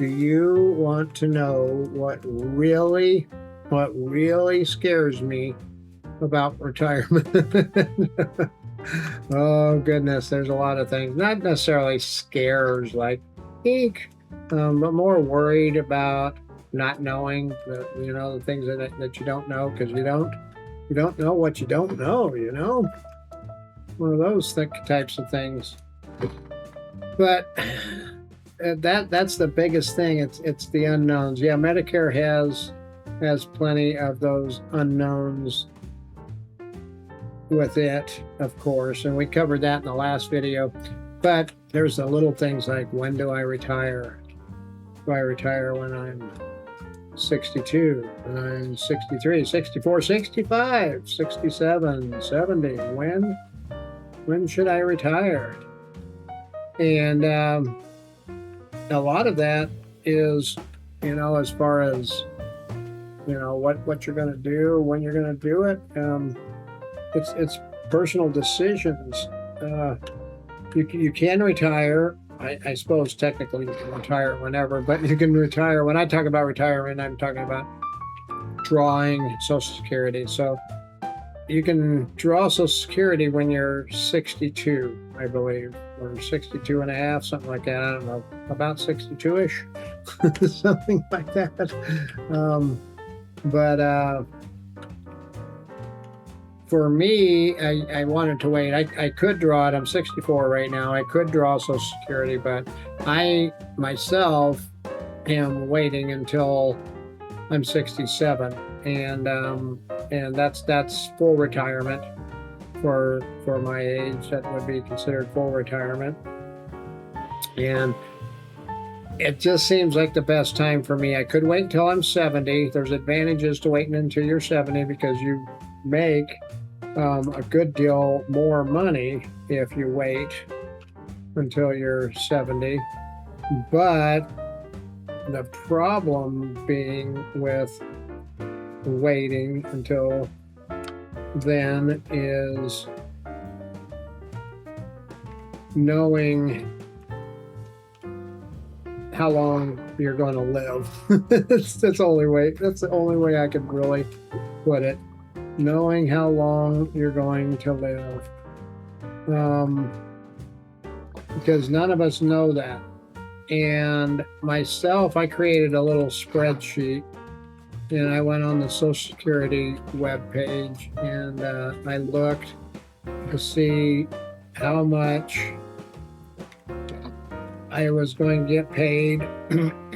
Do you want to know what really scares me about retirement? Oh goodness, there's a lot of things. Not necessarily scares like eek, but more worried about not knowing the things that you don't know, because you don't know what you don't know. One of those types of things. But that's the biggest thing. It's the unknowns. Yeah, Medicare has plenty of those unknowns with it, of course, and we covered that in the last video. But there's the little things like, when do I retire? Do I retire when I'm 62, when I'm 63, 64, 65, 67, 70? When should I retire? And a lot of that is, as far as, what you're going to do, when you're going to do it. It's personal decisions. You can retire. I suppose technically you can retire whenever, but you can retire. When I talk about retirement, I'm talking about drawing Social Security. So you can draw Social Security when you're 62, I believe, or 62 and a half, something like that. I don't know, about 62-ish, something like that. But for me, I wanted to wait. I could draw it. I'm 64 right now. I could draw Social Security, but I myself am waiting until I'm 67, and that's full retirement for my age. That would be considered full retirement, and it just seems like the best time for me. I could wait until I'm 70. There's advantages to waiting until you're 70 because you make a good deal more money if you wait until you're 70. But the problem being with waiting until then is knowing how long you're going to live. That's the only way I could really put it. Knowing how long you're going to live, because none of us know that. And myself, I created a little spreadsheet, and I went on the Social Security webpage, and I looked to see how much I was going to get paid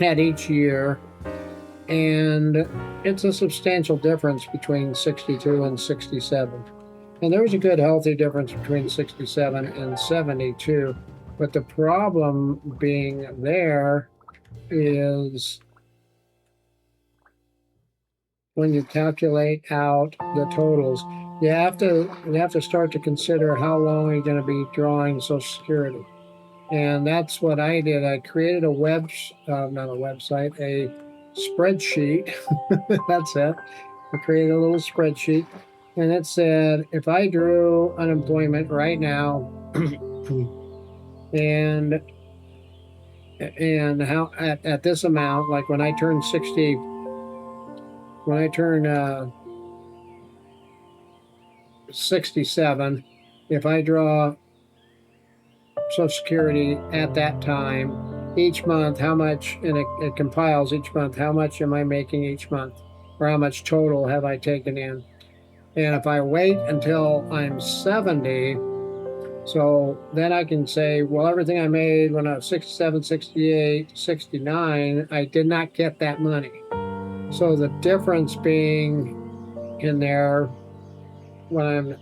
at each year. And it's a substantial difference between 62 and 67. And there's a good healthy difference between 67 and 72. But the problem being there is when you calculate out the totals, you have to start to consider how long you're going to be drawing Social Security. And that's what I did. I created a spreadsheet. That's it. I created a little spreadsheet, and it said if I drew unemployment right now, and how at this amount, like when I turn 67, if I draw Social Security at that time, each month, how much, and it compiles each month, how much am I making each month, or how much total have I taken in. And if I wait until I'm 70, so then I can say, well, everything I made when I was 67, 68, 69, I did not get that money. So the difference being in there when I'm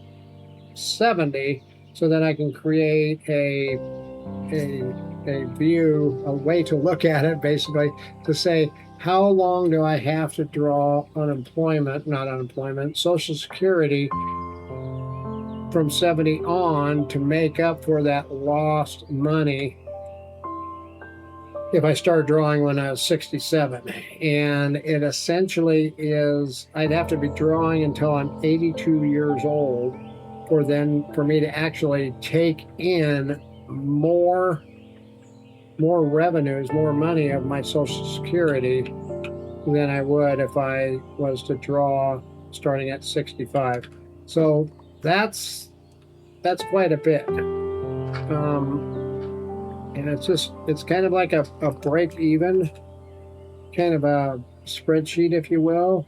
70, so then I can create a view, a way to look at it, basically, to say, how long do I have to draw Social Security from 70 on to make up for that lost money if I started drawing when I was 67. And it essentially is, I'd have to be drawing until I'm 82 years old for me to actually take in more more revenues, more money of my Social Security than I would if I was to draw starting at 65. So that's quite a bit. And it's kind of like a break even, kind of a spreadsheet, if you will.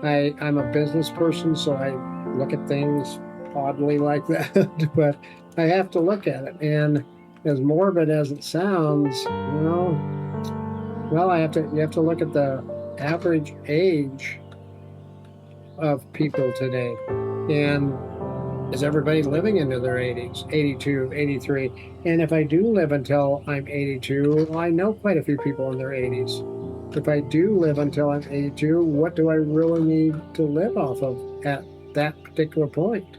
I'm a business person, so I look at things oddly like that, but I have to look at it. And as morbid as it sounds, well, you have to look at the average age of people today. And is everybody living into their 80s, 82, 83? And if I do live until I'm 82, well, I know quite a few people in their 80s. If I do live until I'm 82, what do I really need to live off of at that particular point?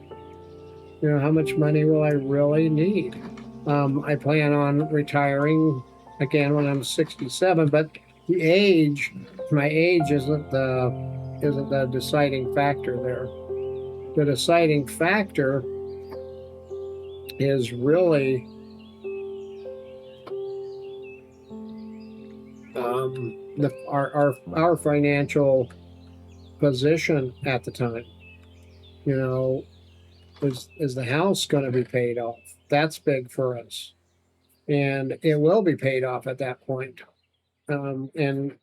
How much money will I really need? I plan on retiring again when I'm 67, but my age isn't the deciding factor there. The deciding factor is really our financial position at the time. Is the house going to be paid off? That's big for us, and it will be paid off at that point. And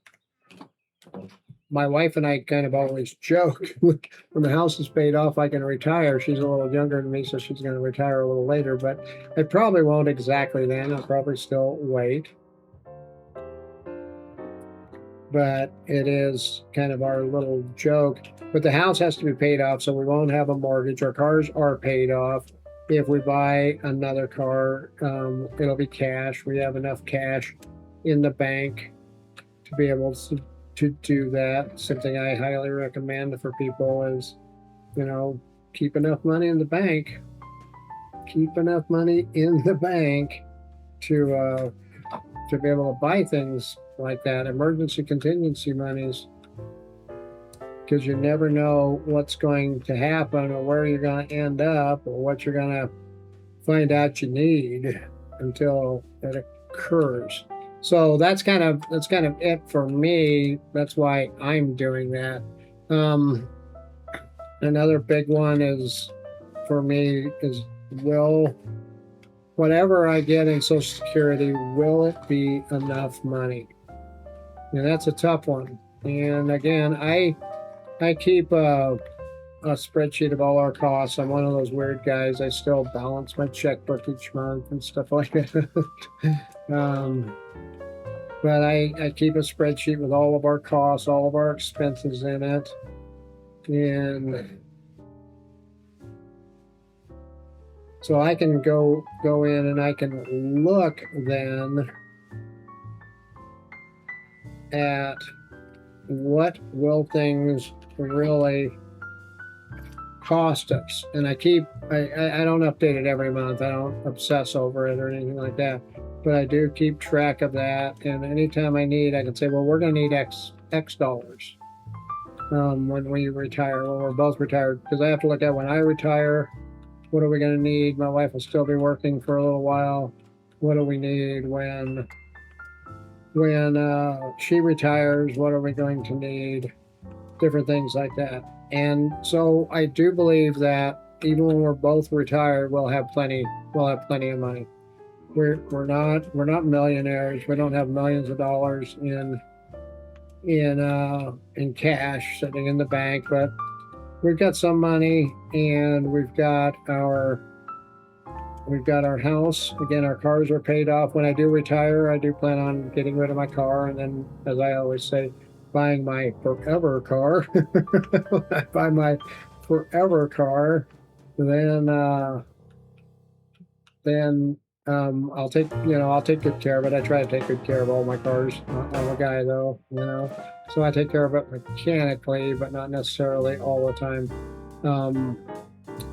my wife and I kind of always joke when the house is paid off, I can retire. She's a little younger than me, so she's going to retire a little later, but I probably won't exactly then. I'll probably still wait. But it is kind of our little joke. But the house has to be paid off, so we won't have a mortgage. Our cars are paid off. If we buy another car, it'll be cash. We have enough cash in the bank to be able to do that. Something I highly recommend for people is, keep enough money in the bank. Keep enough money in the bank to be able to buy things like that, emergency contingency monies, because you never know what's going to happen or where you're going to end up or what you're going to find out you need until it occurs. So that's kind of it for me. That's why I'm doing that. Another big one is for me is, whatever I get in Social Security, will it be enough money? And that's a tough one. And again, I keep a spreadsheet of all our costs. I'm one of those weird guys. I still balance my checkbook each month and stuff like that. But I keep a spreadsheet with all of our costs, all of our expenses in it. And so I can go in and I can look then at what will things really cost us. And I don't update it every month. I don't obsess over it or anything like that. But I do keep track of that. And anytime I need, I can say, well, we're going to need X dollars when we retire, when we're both retired. Because I have to look at when I retire, what are we going to need? My wife will still be working for a little while. What do we need when she retires? What are we going to need? Different things like that. And so I do believe that even when we're both retired, we'll have plenty of money. We're not millionaires. We don't have millions of dollars in cash sitting in the bank, but we've got some money, and we've got our house. Again, our cars are paid off. When I do retire, I do plan on getting rid of my car, and then, as I always say, buying my forever car. When I buy my forever car, then I'll take good care of it. I try to take good care of all my cars. I'm a guy though, so I take care of it mechanically, but not necessarily all the time.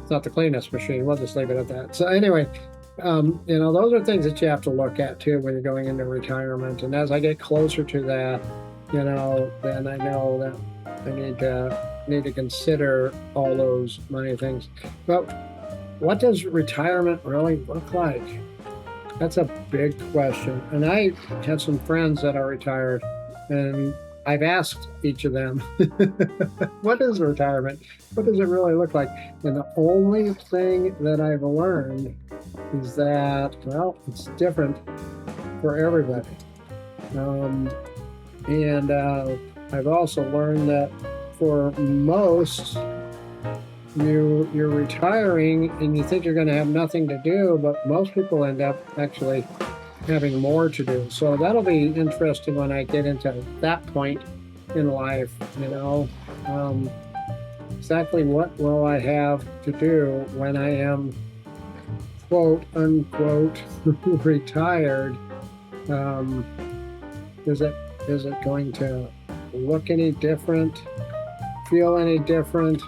It's not the cleanest machine. We'll just leave it at that. So anyway, those are things that you have to look at too when you're going into retirement. And as I get closer to that, then I know that I need to consider all those money things. But what does retirement really look like? That's a big question. And I have some friends that are retired, and I've asked each of them, what is retirement? What does it really look like? And the only thing that I've learned is that, well, it's different for everybody. And I've also learned that for most, you're retiring and you think you're going to have nothing to do, but most people end up actually having more to do. So that'll be interesting when I get into that point in life, you know. Exactly what will I have to do when I am, quote unquote, retired? Is it going to look any different, feel any different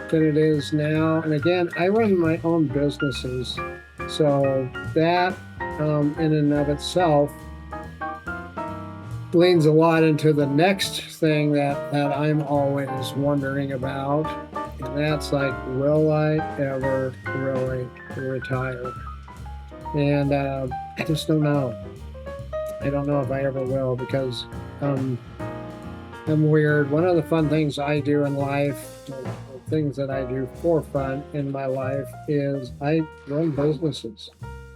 than it is now? And again, I run my own businesses, so that in and of itself leans a lot into the next thing that I'm always wondering about, and that's like, will I ever really retire? And I just don't know. I don't know if I ever will, because I'm weird. One of the fun things I do in life, things that I do for fun in my life, is I run businesses.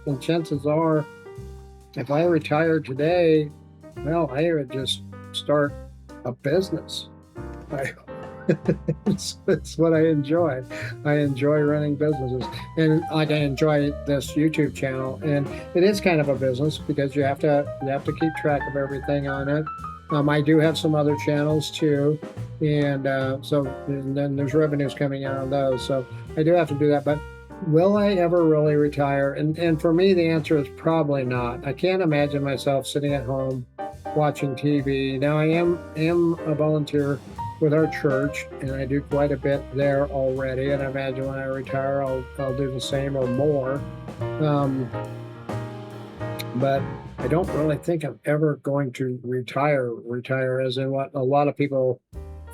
And chances are, if I retired today, well, I would just start a business. It's what I enjoy. I enjoy running businesses, and like I enjoy this YouTube channel, and it is kind of a business because you have to keep track of everything on it. I do have some other channels too, and then there's revenues coming in on those, so I do have to do that. But will I ever really retire? And for me, the answer is probably not. I can't imagine myself sitting at home watching TV. Now, I am a volunteer with our church, and I do quite a bit there already, and I imagine when I retire I'll do the same or more. But I don't really think I'm ever going to retire as in what a lot of people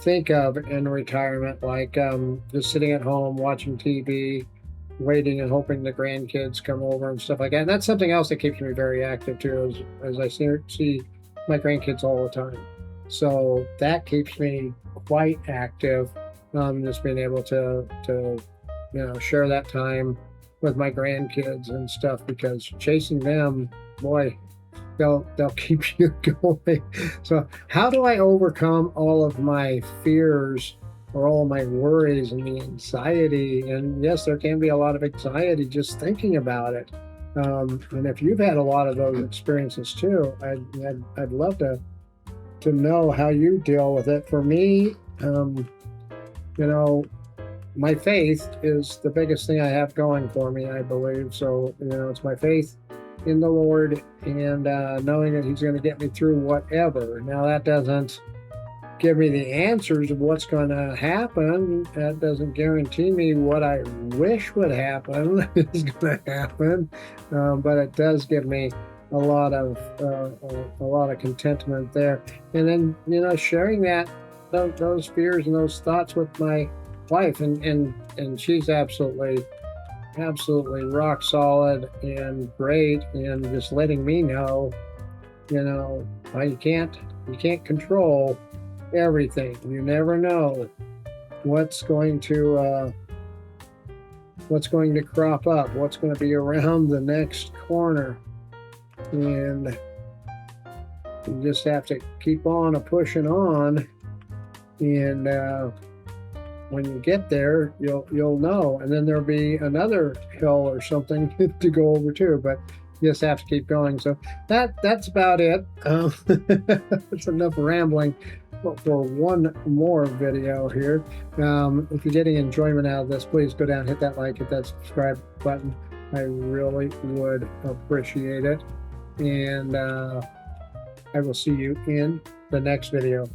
think of in retirement, like just sitting at home watching TV, waiting and hoping the grandkids come over and stuff like that. And that's something else that keeps me very active too, as I see my grandkids all the time. So that keeps me quite active, just being able to share that time with my grandkids and stuff, because chasing them, boy, they'll keep you going. So how do I overcome all of my fears or all of my worries and the anxiety? And yes, there can be a lot of anxiety just thinking about it. And if you've had a lot of those experiences too, I'd love to know how you deal with it. For me, my faith is the biggest thing I have going for me, I believe. So, it's my faith in the Lord, and knowing that He's going to get me through whatever. Now, that doesn't give me the answers of what's going to happen. That doesn't guarantee me what I wish would happen is going to happen, but it does give me a lot of contentment there. And then sharing those fears and those thoughts with my wife, and she's absolutely rock solid and great, and just letting me know, you can't control everything. You never know what's going to crop up, what's going to be around the next corner, and you just have to keep on pushing on. And when you get there, you'll know, and then there'll be another hill or something to go over too. But you just have to keep going. So that's about it. It's enough rambling for one more video here. If you're getting enjoyment out of this, please go down, hit that like, hit that subscribe button. I really would appreciate it. And I will see you in the next video.